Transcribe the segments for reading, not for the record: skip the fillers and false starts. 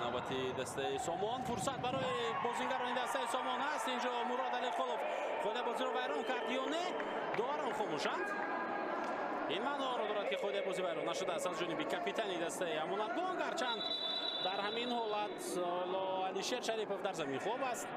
نوبتی دسته سامان فرصت برای بازیگران دسته سامان است. اینجا مراد علیخولov خود بازی رو ویران کرد یا نه؟ دوباره خاموشند. این معنا رو دارد که خود بازی ویران نشده است از جانب کاپیتان دسته امانت بانک، هرچند در همین حالت علیشیر شریفov در زمین خوب است.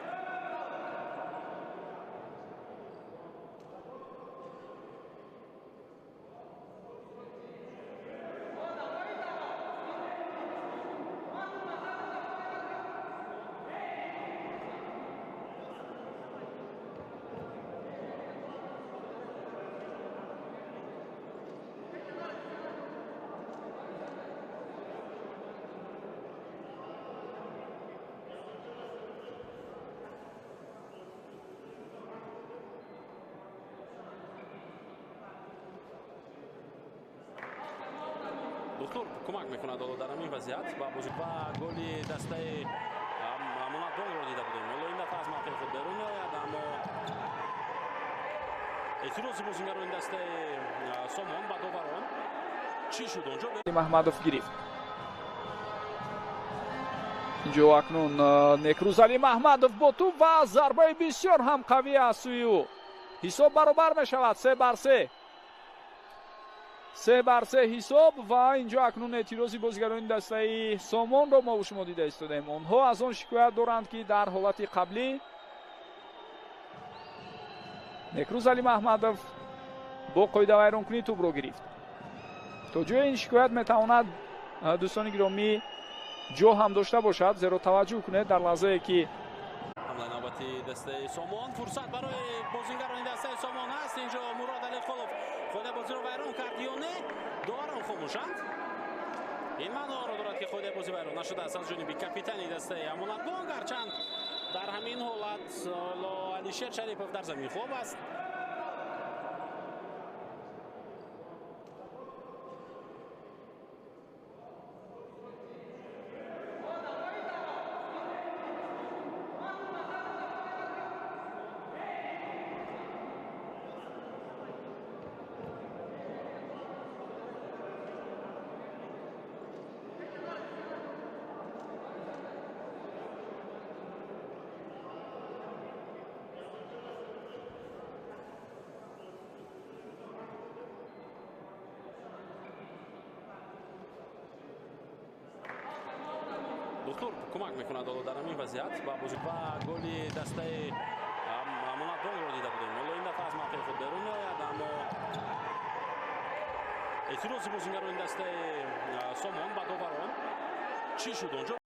دکتر کمک میکنه در همین وضعیت با بازی و گلی دسته امانت بانک رو دیده بودیم. ولی این دفعه از موقع خود بیرون میآید، اما اعتراض بازیگران دسته سامان با داوران چی شد اونجا؟ محمدов گرفت. اینجا اکنون نکروزعلی محمدов با تو و ضربه بسیار هم قوی از سوی او. حساب برابر می شود 3-3. 3-3 حساب و اینجا اکنون اعتراضی بازیگران دسته سامان رو ما و شما دیده استادیم. آنها از آن شکایت دارند که در حالت قبلی نکروزعلی محمدов با قاعده ویران کنی توپ رو گرفت. تا جای این شکایت میتواند دوستان گرامی جو هم داشته باشد، زیرا توجه کنید در لحظه که حمله نوبتی دسته سامان فرصت برای بازیگران دسته سامان است. اینجا مراد علیخولov خود بازی رو ویران کرد یا نه؟ دوباره خاموشند. این معنا رو دارد که خود بازی ویران نشده است از جانب کاپیتان دسته امانت بانک، هرچند در همین حالت علیشیر شریفov در زمین خوب است. دکتر کمک میکنه در همین وضعیت با بازی و گلی دسته امانت بانک رو دیده بودیم. ولی این دفعه از موقع خود بیرون میآید، اما اعتراض بازیگران دسته سامان با داوران چی شد اونجا؟